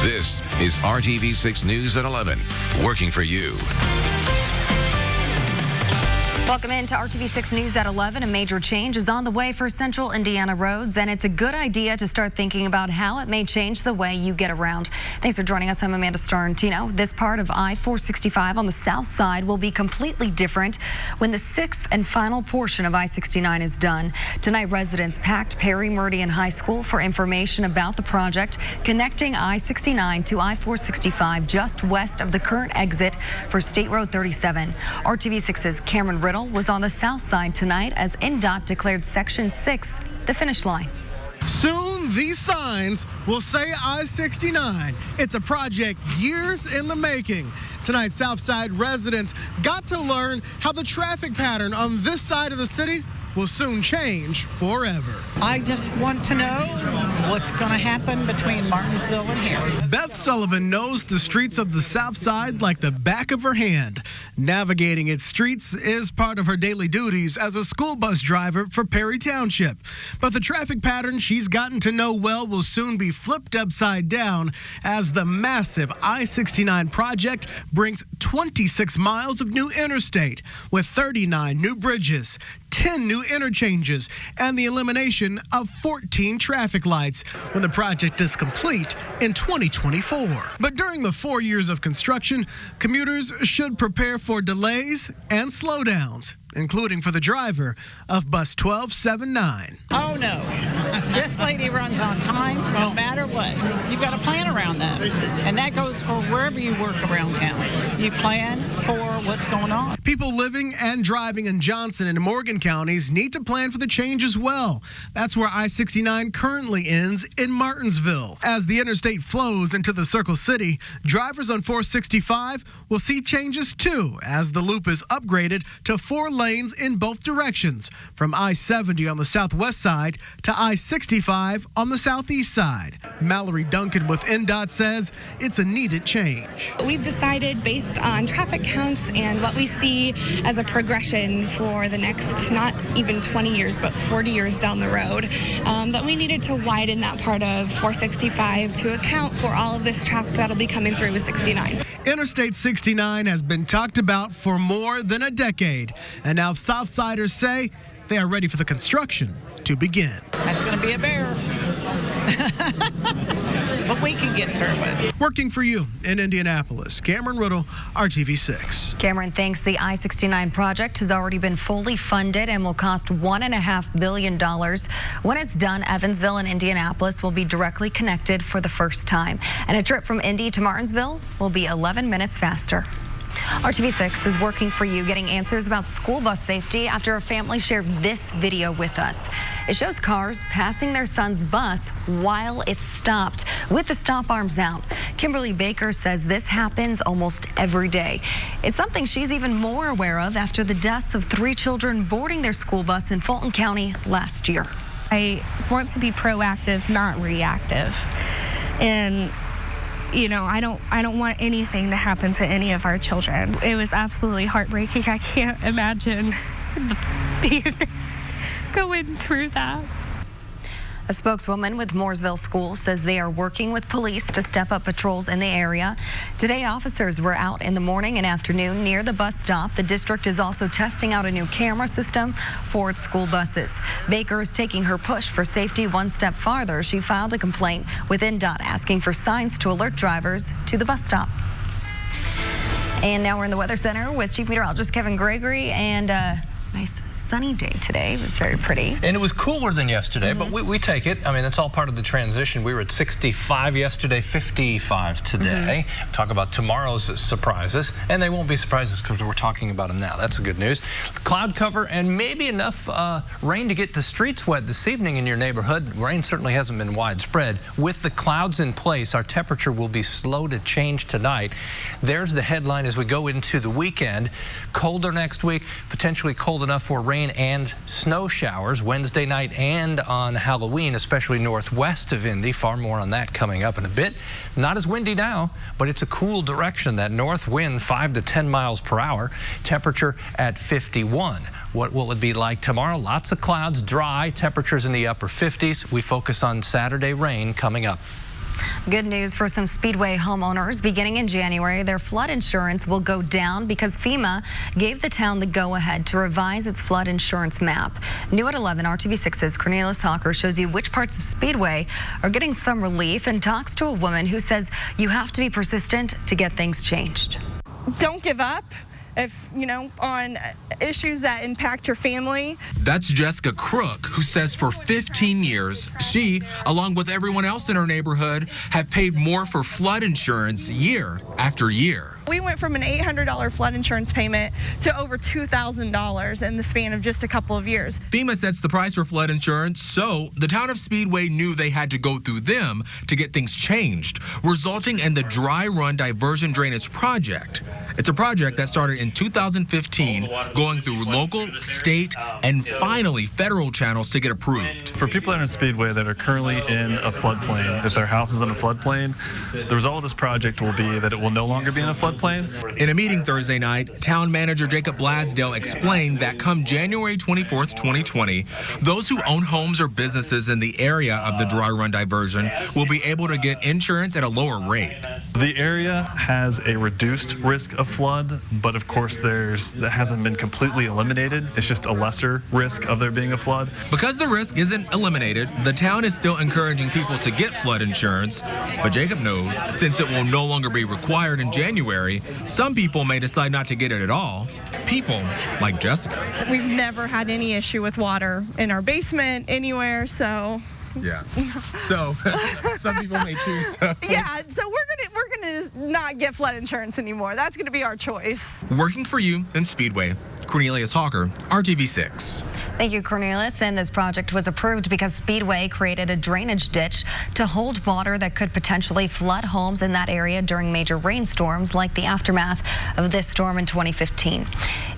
This is RTV6 News at 11, working for you. Welcome into RTV6 News at 11. A major change is on the way for central Indiana roads, and it's a good idea to start thinking about how it may change the way you get around. Thanks for joining us. I'm Amanda Starantino. This part of I-465 on the south side will be completely different when the sixth and final portion of I-69 is done. Tonight, residents packed Perry Meridian High School for information about the project connecting I-69 to I-465 just west of the current exit for State Road 37. RTV6's Cameron Riddle was on the south side tonight as INDOT declared Section 6 the finish line. Soon, these signs will say I-69. It's a project years in the making. Tonight, Southside residents got to learn how the traffic pattern on this side of the city will soon change forever. I just want to know what's going to happen between Martinsville and here. Beth Sullivan knows the streets of the South Side like the back of her hand. Navigating its streets is part of her daily duties as a school bus driver for Perry Township. But the traffic pattern she's gotten to know well will soon be flipped upside down as the massive I-69 project brings 26 miles of new interstate with 39 new bridges, 10 new interchanges, and the elimination of 14 traffic lights when the project is complete in 2024. But during the 4 years of construction, commuters should prepare for delays and slowdowns, including for the driver of Bus 1279. Oh, no. This lady runs on time no matter what. You've got to plan around that. And that goes for wherever you work around town. You plan for what's going on. People living and driving in Johnson and Morgan counties need to plan for the change as well. That's where I-69 currently ends in Martinsville. As the interstate flows into the Circle City, drivers on 465 will see changes too, as the loop is upgraded to 4 lanes in both directions, from I-70 on the southwest side to I-65 on the southeast side. Mallory Duncan with INDOT says it's a needed change. We've decided, based on traffic counts and what we see as a progression for the next not even 20 years but 40 years down the road, that we needed to widen that part of 465 to account for all of this traffic that'll be coming through with 69. Interstate 69 has been talked about for more than a decade, and now Southsiders say they are ready for the construction to begin. That's going to be a bear. But we can get through it. Working for you in Indianapolis, Cameron Riddle, RTV6. Cameron thinks the I-69 project has already been fully funded and will cost $1.5 billion. When it's done, Evansville and Indianapolis will be directly connected for the first time. And a trip from Indy to Martinsville will be 11 minutes faster. RTV6 is working for you, getting answers about school bus safety after a family shared this video with us. It shows cars passing their son's bus while it's stopped, with the stop arms out. Kimberly Baker says this happens almost every day. It's something she's even more aware of after the deaths of 3 children boarding their school bus in Fulton County last year. I want to be proactive, not reactive. And you know, I don't want anything to happen to any of our children. It was absolutely heartbreaking. I can't imagine going through that. A spokeswoman with Mooresville Schools says they are working with police to step up patrols in the area. Today, officers were out in the morning and afternoon near the bus stop. The district is also testing out a new camera system for its school buses. Baker is taking her push for safety one step farther. She filed a complaint with INDOT asking for signs to alert drivers to the bus stop. And now we're in the Weather Center with Chief Meteorologist Kevin Gregory, and nice sunny day today. It was very pretty. And it was cooler than yesterday, but we take it. I mean, it's all part of the transition. We were at 65 yesterday, 55 today. Talk about tomorrow's surprises, and they won't be surprises because we're talking about them now. That's the good news. Cloud cover and maybe enough rain to get the streets wet this evening in your neighborhood. Rain certainly hasn't been widespread. With the clouds in place, our temperature will be slow to change tonight. There's the headline as we go into the weekend. Colder next week, potentially cold enough for rain and snow showers Wednesday night and on Halloween, especially northwest of Indy. Far more on that coming up in a bit. Not as windy now, but it's a cool direction. That north wind 5 to 10 miles per hour. Temperature at 51. What will it be like tomorrow? Lots of clouds, dry, temperatures in the upper 50s. We focus on Saturday rain coming up. Good news for some Speedway homeowners. Beginning in January, their flood insurance will go down because FEMA gave the town the go-ahead to revise its flood insurance map. New at 11, RTV6's Cornelius Hawker shows you which parts of Speedway are getting some relief and talks to a woman who says you have to be persistent to get things changed. Don't give up. On issues that impact your family. That's Jessica Crook, who says for 15 years, she, along with everyone else in her neighborhood, have paid more for flood insurance year after year. We went from an $800 flood insurance payment to over $2,000 in the span of just a couple of years. FEMA sets the price for flood insurance, so the town of Speedway knew they had to go through them to get things changed, resulting in the Dry Run Diversion Drainage Project. It's a project that started in 2015, going through local, state, and finally federal channels to get approved. For people that are in Speedway that are currently in a floodplain, if their house is in a floodplain, the result of this project will be that it will no longer be in a floodplain. In a meeting Thursday night, Town Manager Jacob Blasdale explained that come January 24th, 2020, those who own homes or businesses in the area of the dry run diversion will be able to get insurance at a lower rate. The area has a reduced risk of flood, but of course that hasn't been completely eliminated. It's just a lesser risk of there being a flood. Because the risk isn't eliminated, the town is still encouraging people to get flood insurance, but Jacob knows since it will no longer be required in January, some people may decide not to get it at all. People like Jessica. We've never had any issue with water in our basement, anywhere, so. Yeah. So some people may choose to. Yeah, so we're gonna not get flood insurance anymore. That's gonna be our choice. Working for you in Speedway, Cornelius Hawker, RTV6. Thank you, Cornelius. And this project was approved because Speedway created a drainage ditch to hold water that could potentially flood homes in that area during major rainstorms like the aftermath of this storm in 2015.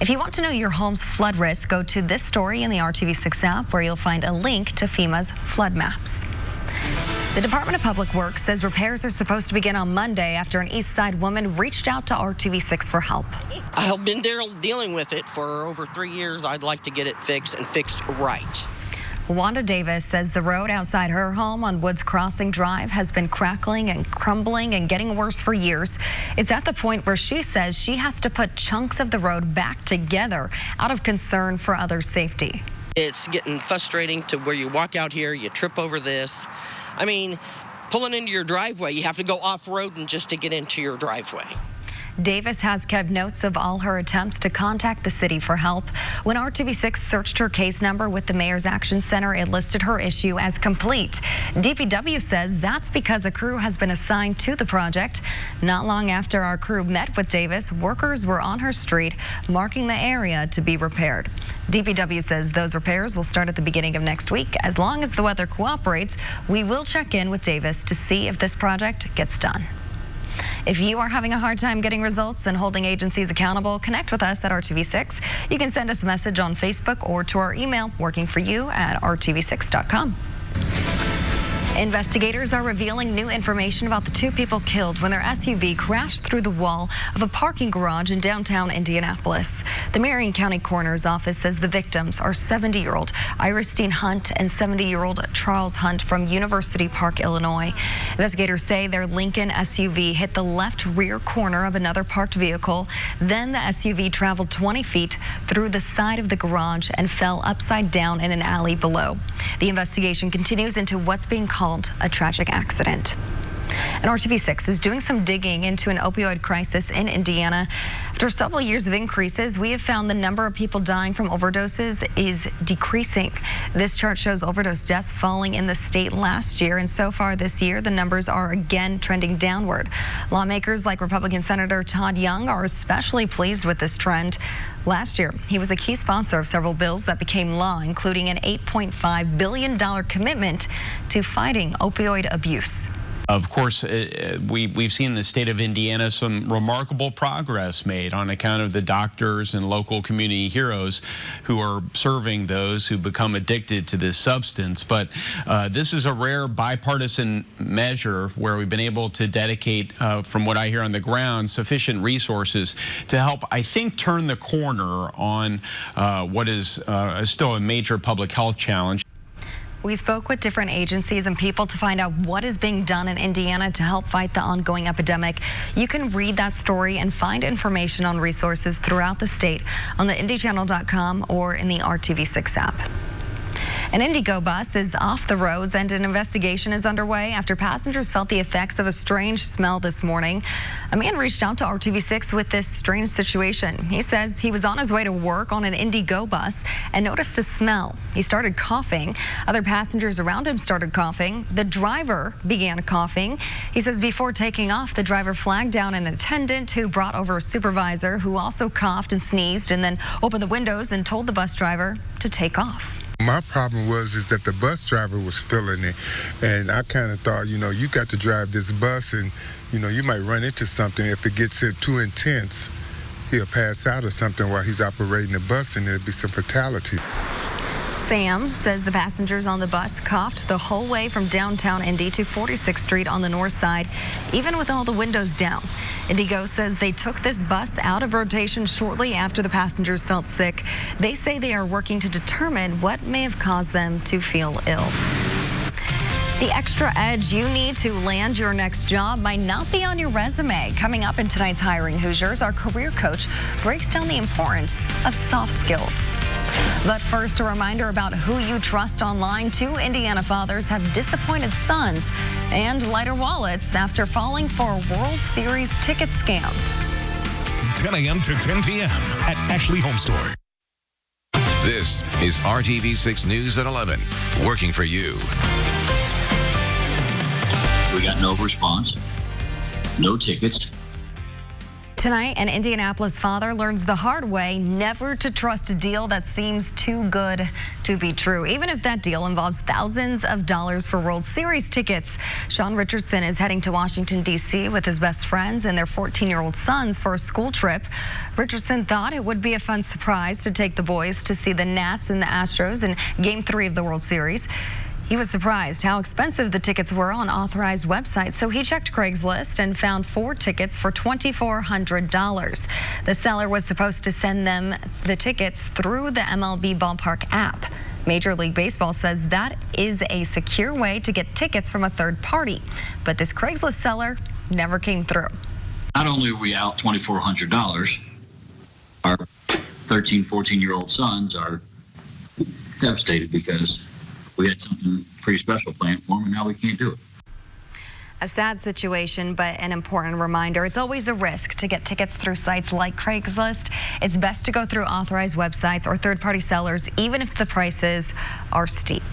If you want to know your home's flood risk, go to this story in the RTV6 app where you'll find a link to FEMA's flood maps. The Department of Public Works says repairs are supposed to begin on Monday after an East Side woman reached out to RTV6 for help. I've been dealing with it for over 3 years. I'd like to get it fixed and fixed right. Wanda Davis says the road outside her home on Woods Crossing Drive has been crackling and crumbling and getting worse for years. It's at the point where she says she has to put chunks of the road back together out of concern for others' safety. It's getting frustrating to where you walk out here, you trip over this. I mean, pulling into your driveway, you have to go off-road and just to get into your driveway. Davis has kept notes of all her attempts to contact the city for help. When RTV6 searched her case number with the Mayor's Action Center, it listed her issue as complete. DPW says that's because a crew has been assigned to the project. Not long after our crew met with Davis, workers were on her street marking the area to be repaired. DPW says those repairs will start at the beginning of next week. As long as the weather cooperates, we will check in with Davis to see if this project gets done. If you are having a hard time getting results and holding agencies accountable, connect with us at RTV6. You can send us a message on Facebook or to our email, workingforyou@rtv6.com. Investigators are revealing new information about the two people killed when their SUV crashed through the wall of a parking garage in downtown Indianapolis. The Marion County Coroner's Office says the victims are 70-year-old Iristine Hunt and 70-year-old Charles Hunt from University Park, Illinois. Investigators say their Lincoln SUV hit the left rear corner of another parked vehicle. Then the SUV traveled 20 feet through the side of the garage and fell upside down in an alley below. The investigation continues into what's being called a tragic accident. And RTV6 is doing some digging into an opioid crisis in Indiana. After several years of increases, we have found the number of people dying from overdoses is decreasing. This chart shows overdose deaths falling in the state last year, and so far this year, the numbers are again trending downward. Lawmakers like Republican Senator Todd Young are especially pleased with this trend. Last year, he was a key sponsor of several bills that became law, including an $8.5 billion commitment to fighting opioid abuse. Of course, we've seen in the state of Indiana some remarkable progress made on account of the doctors and local community heroes who are serving those who become addicted to this substance. But this is a rare bipartisan measure where we've been able to dedicate, from what I hear on the ground, sufficient resources to help, I think, turn the corner on what is still a major public health challenge. We spoke with different agencies and people to find out what is being done in Indiana to help fight the ongoing epidemic. You can read that story and find information on resources throughout the state on the IndyChannel.com or in the RTV6 app. An Indigo bus is off the roads and an investigation is underway after passengers felt the effects of a strange smell this morning. A man reached out to RTV6 with this strange situation. He says he was on his way to work on an Indigo bus and noticed a smell. He started coughing. Other passengers around him started coughing. The driver began coughing. He says before taking off, the driver flagged down an attendant who brought over a supervisor who also coughed and sneezed and then opened the windows and told the bus driver to take off. My problem is that the bus driver was feeling it, and I kind of thought, you got to drive this bus, and, you might run into something. If it gets too intense, he'll pass out or something while he's operating the bus, and there'll be some fatality. Sam says the passengers on the bus coughed the whole way from downtown Indy to 46th Street on the north side, even with all the windows down. Indigo says they took this bus out of rotation shortly after the passengers felt sick. They say they are working to determine what may have caused them to feel ill. The extra edge you need to land your next job might not be on your resume. Coming up in tonight's Hiring Hoosiers, our career coach breaks down the importance of soft skills. But first, a reminder about who you trust online. 2 Indiana fathers have disappointed sons and lighter wallets after falling for a World Series ticket scam. 10 a.m. to 10 p.m. at Ashley Home Store. This is RTV6 News at 11, working for you. We got no response, no tickets. Tonight, an Indianapolis father learns the hard way never to trust a deal that seems too good to be true, even if that deal involves thousands of dollars for World Series tickets. Sean Richardson is heading to Washington, D.C. with his best friends and their 14-year-old sons for a school trip. Richardson thought it would be a fun surprise to take the boys to see the Nats and the Astros in Game 3 of the World Series. He was surprised how expensive the tickets were on authorized websites, so he checked Craigslist and found 4 tickets for $2,400. The seller was supposed to send them the tickets through the MLB Ballpark app. Major League Baseball says that is a secure way to get tickets from a third party, but this Craigslist seller never came through. Not only are we out $2,400, our 13, 14-year-old sons are devastated because we had something pretty special planned for them, and now we can't do it. A sad situation, but an important reminder. It's always a risk to get tickets through sites like Craigslist. It's best to go through authorized websites or third-party sellers, even if the prices are steep.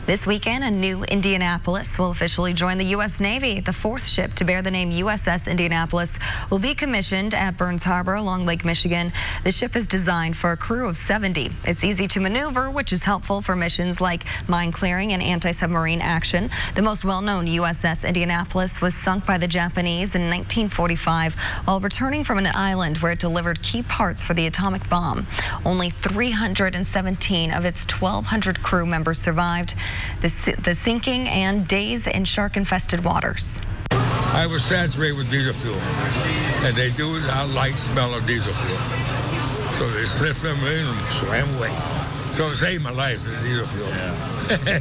This weekend, a new Indianapolis will officially join the U.S. Navy. The 4th ship to bear the name USS Indianapolis will be commissioned at Burns Harbor along Lake Michigan. The ship is designed for a crew of 70. It's easy to maneuver, which is helpful for missions like mine clearing and anti-submarine action. The most well-known USS Indianapolis was sunk by the Japanese in 1945 while returning from an island where it delivered key parts for the atomic bomb. Only 317 of its 1,200 crew members survived the sinking and days in shark-infested waters. I was saturated with diesel fuel, and they do not like smell of diesel fuel. So they slipped them in and swam away. So it saved my life, the diesel fuel. Yeah.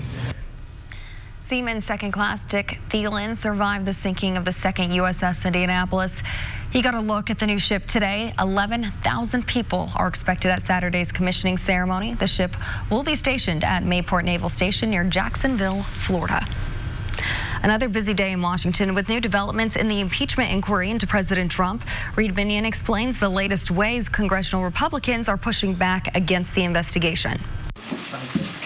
Seaman Second Class Dick Thielen survived the sinking of the second USS Indianapolis. He got a look at the new ship today. 11,000 people are expected at Saturday's commissioning ceremony. The ship will be stationed at Mayport Naval Station near Jacksonville, Florida. Another busy day in Washington with new developments in the impeachment inquiry into President Trump. Reed Binion explains the latest ways congressional Republicans are pushing back against the investigation.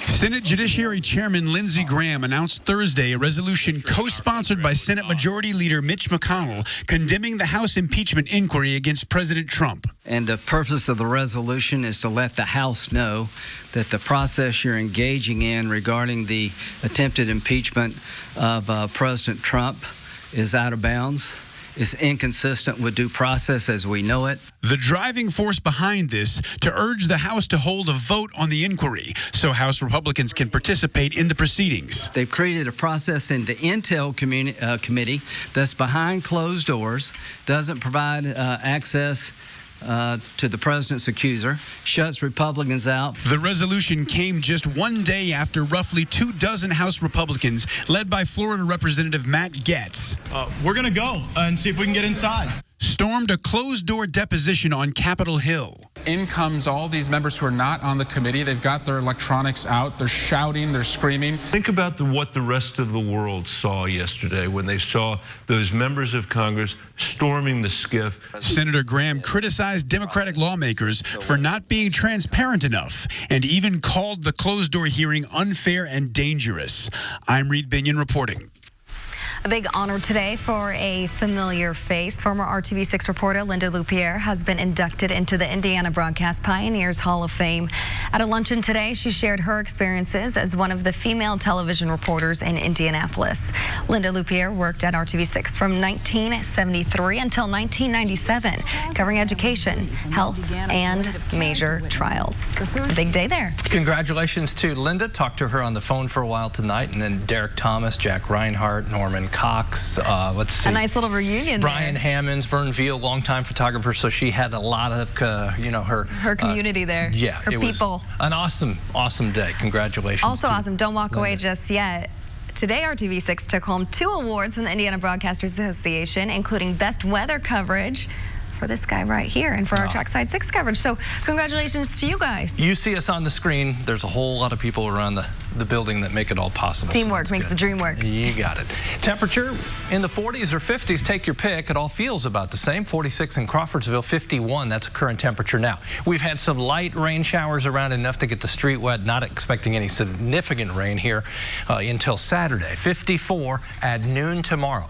Senate Judiciary Chairman Lindsey Graham announced Thursday a resolution co-sponsored by Senate Majority Leader Mitch McConnell condemning the House impeachment inquiry against President Trump. And the purpose of the resolution is to let the House know that the process you're engaging in regarding the attempted impeachment of President Trump is out of bounds. Is inconsistent with due process as we know it. The driving force behind this to urge the House to hold a vote on the inquiry so House Republicans can participate in the proceedings. They've created a process in the Intel Committee that's behind closed doors, doesn't provide access to the president's accuser, shuts Republicans out. The resolution came just one day after roughly 24 House Republicans, led by Florida Representative Matt Gaetz, we're going to go and see if we can get inside, stormed a closed-door deposition on Capitol Hill. In comes all these members who are not on the committee. They've got their electronics out. They're shouting. They're screaming. Think about what the rest of the world saw yesterday when they saw those members of Congress storming the skiff. Senator Graham criticized Democratic lawmakers for not being transparent enough and even called the closed-door hearing unfair and dangerous. I'm Reed Binion reporting. A big honor today for a familiar face. Former RTV6 reporter Linda Pierre has been inducted into the Indiana Broadcast Pioneers Hall of Fame. At a luncheon today, she shared her experiences as one of the female television reporters in Indianapolis. Linda Pierre worked at RTV6 from 1973 until 1997, covering education, health, and major trials. A big day there. Congratulations to Linda. Talked to her on the phone for a while tonight, and then Derek Thomas, Jack Reinhart, Norman Cox, let's see. A nice little reunion Brian there. Hammonds, Vern Veal, longtime photographer, so she had a lot of, her community there. Yeah, her people. Was an awesome day. Congratulations. Also awesome. Don't walk away just yet. Today, RTV6 took home 2 awards from the Indiana Broadcasters Association, including Best Weather Coverage for this guy right here and for our Trackside 6 coverage. So congratulations to you guys. You see us on the screen. There's a whole lot of people around the building that make it all possible. Teamwork makes the dream work. You got it. Temperature in the 40s or 50s. Take your pick. It all feels about the same. 46 in Crawfordsville, 51. That's a current temperature now. We've had some light rain showers around, enough to get the street wet. Not expecting any significant rain here until Saturday. 54 at noon tomorrow.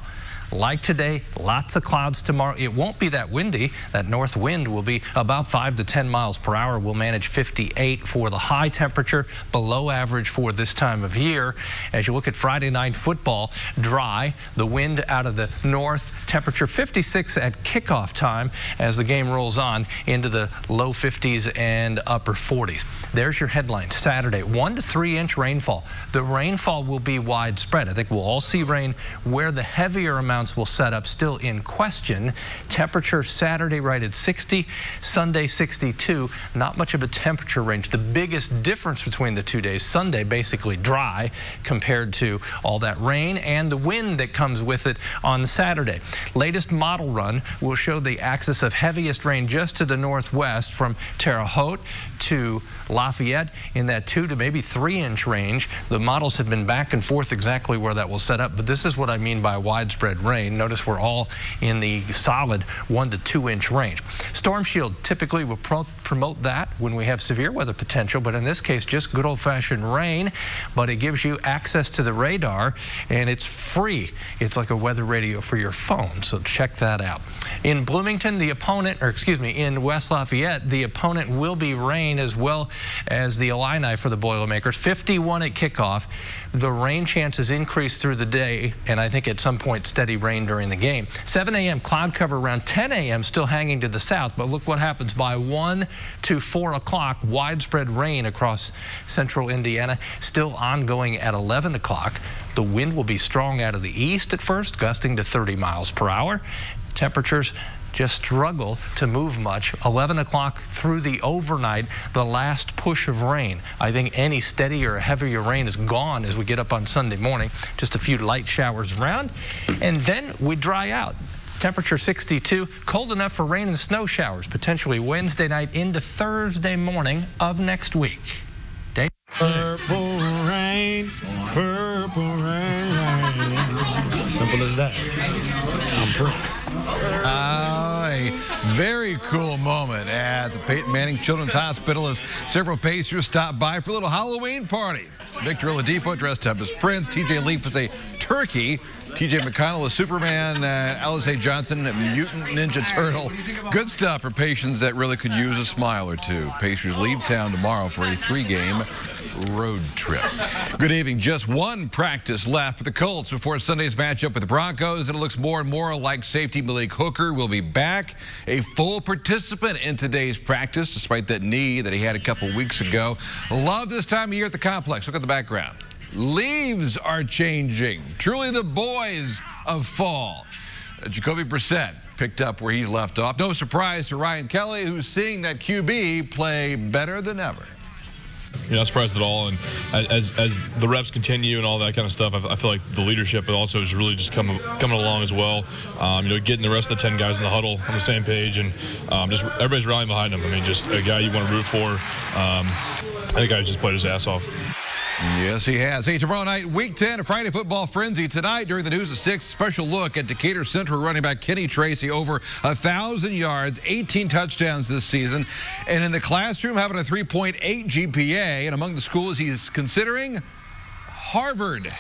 Like today, lots of clouds tomorrow. It won't be that windy. That north wind will be about 5 to 10 miles per hour. We'll manage 58 for the high temperature, below average for this time of year. As you look at Friday night football, dry. The wind out of the north, temperature 56 at kickoff time as the game rolls on into the low 50s and upper 40s. There's your headline. Saturday, 1 to 3 inch rainfall. The rainfall will be widespread. I think we'll all see rain. Where the heavier amounts will set up still in question. Temperature Saturday right at 60, Sunday 62. Not much of a temperature range. The biggest difference between the 2 days, Sunday basically dry compared to all that rain and the wind that comes with it on Saturday. Latest model run will show the axis of heaviest rain just to the northwest from Terre Haute to Lafayette in that 2 to maybe 3 inch range. The models have been back and forth exactly where that will set up, but this is what I mean by widespread rain. Notice we're all in the solid 1 to 2 inch range. Storm Shield typically will promote that when we have severe weather potential, but in this case just good old-fashioned rain, but it gives you access to the radar and it's free. It's like a weather radio for your phone, so check that out. In Bloomington, in West Lafayette, the opponent will be rain as well as the Illini for the Boilermakers. 51 at kickoff. The rain chances increase through the day, and I think at some point steady rain during the game. 7 a.m. cloud cover around 10 a.m. still hanging to the south, but look what happens by 1 to 4 o'clock. Widespread rain across central Indiana, still ongoing at 11 o'clock. The wind will be strong out of the east at first, gusting to 30 miles per hour. Temperatures just struggle to move much. 11 o'clock through the overnight, the last push of rain. I think any steadier or heavier rain is gone as we get up on Sunday morning. Just a few light showers around, and then we dry out. Temperature 62, cold enough for rain and snow showers, potentially Wednesday night into Thursday morning of next week. Dave? Purple rain, purple rain. Simple as that. I'm Prince. A very cool moment at the Peyton Manning Children's Hospital as several Pacers stopped by for a little Halloween party. Victor Oladipo dressed up as Prince. TJ Leaf was a turkey. TJ McConnell was Superman. Alize Johnson, a mutant ninja turtle. Good stuff for patients that really could use a smile or two. Pacers leave town tomorrow for a 3-game road trip. Good evening. Just one practice left for the Colts before Sunday's matchup with the Broncos. And it looks more and more like safety Malik Hooker will be back, a full participant in today's practice, despite that knee that he had a couple weeks ago. Love this time of year at the complex. Look at the background. Leaves are changing. Truly the boys of fall. Jacoby Brissett picked up where he left off. No surprise to Ryan Kelly, who's seeing that QB play better than ever. You're not surprised at all, and as the reps continue and all that kind of stuff, I feel like the leadership also is really just coming along as well. Getting the rest of the 10 guys in the huddle on the same page, and just everybody's rallying behind him. I mean, just a guy you want to root for. I think I just played his ass off. Yes, he has. Hey, tomorrow night, Week 10, a Friday Football Frenzy. Tonight, during the News at 6, special look at Decatur Central running back Kenny Tracy. Over 1,000 yards, 18 touchdowns this season. And in the classroom, having a 3.8 GPA. And among the schools he's considering, Harvard.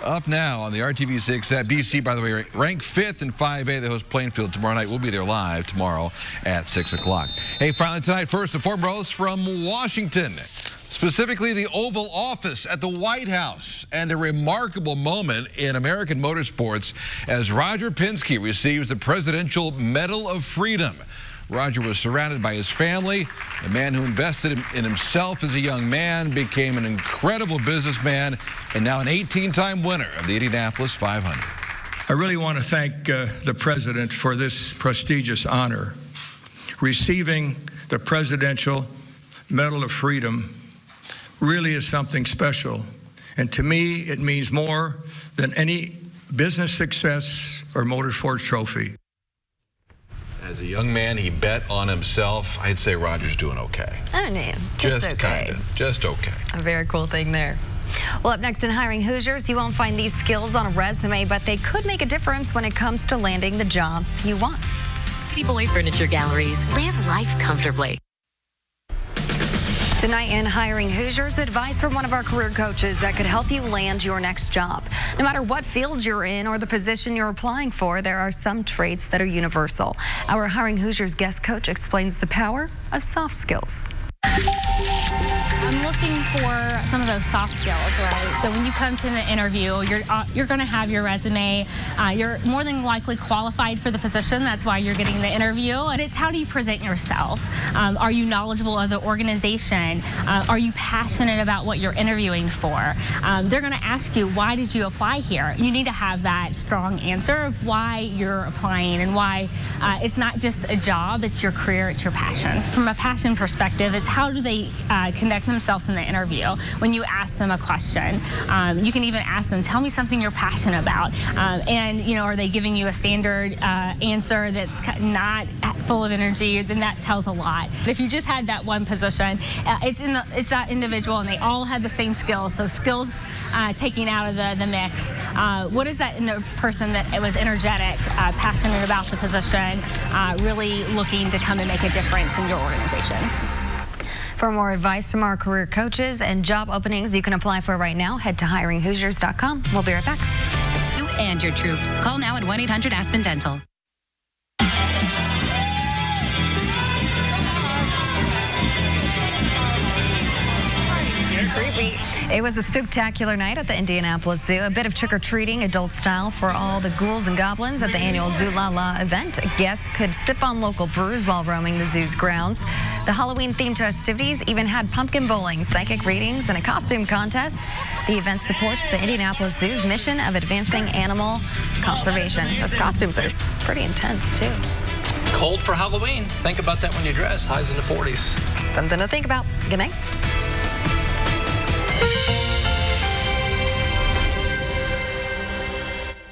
Up now on the RTV6 app. DC, by the way, ranked 5th in 5A. They host Plainfield tomorrow night. We'll be there live tomorrow at 6 o'clock. Hey, finally tonight, first and foremost from Washington. Specifically, the Oval Office at the White House, and a remarkable moment in American motorsports as Roger Penske receives the Presidential Medal of Freedom. Roger was surrounded by his family. The man who invested in himself as a young man became an incredible businessman and now an 18-time winner of the Indianapolis 500. I really want to thank the President for this prestigious honor. Receiving the Presidential Medal of Freedom really is something special. And to me, it means more than any business success or motorsports trophy. As a young man, he bet on himself. I'd say Roger's doing okay. I mean, just okay. Kinda, just okay. A very cool thing there. Well, up next in Hiring Hoosiers, you won't find these skills on a resume, but they could make a difference when it comes to landing the job you want. People Furniture Galleries. Live life comfortably. Tonight in Hiring Hoosiers, advice from one of our career coaches that could help you land your next job. No matter what field you're in or the position you're applying for, there are some traits that are universal. Our Hiring Hoosiers guest coach explains the power of soft skills. I'm looking for some of those soft skills, right? So when you come to the interview, you're going to have your resume. You're more than likely qualified for the position. That's why you're getting the interview. And it's how do you present yourself? Are you knowledgeable of the organization? Are you passionate about what you're interviewing for? They're going to ask you, why did you apply here? You need to have that strong answer of why you're applying and why it's not just a job, it's your career, it's your passion. From a passion perspective, it's how do they connect themselves in the interview when you ask them a question. You can even ask them, tell me something you're passionate about. And, are they giving you a standard answer that's not full of energy? Then that tells a lot. If you just had that one position, it's that individual and they all have the same skills. So skills taking out of the mix. What is that person that was energetic, passionate about the position, really looking to come and make a difference in your organization? For more advice from our career coaches and job openings you can apply for right now, head to hiringhoosiers.com. We'll be right back. You and your troops. Call now at 1-800-ASPEN-DENTAL. Creepy. It was a spectacular night at the Indianapolis Zoo. A bit of trick-or-treating, adult style, for all the ghouls and goblins at the annual Zoo La La event. Guests could sip on local brews while roaming the zoo's grounds. The Halloween-themed festivities even had pumpkin bowling, psychic readings, and a costume contest. The event supports the Indianapolis Zoo's mission of advancing animal conservation. Those costumes are pretty intense, too. Cold for Halloween. Think about that when you dress. Highs in the 40s. Something to think about. Good night.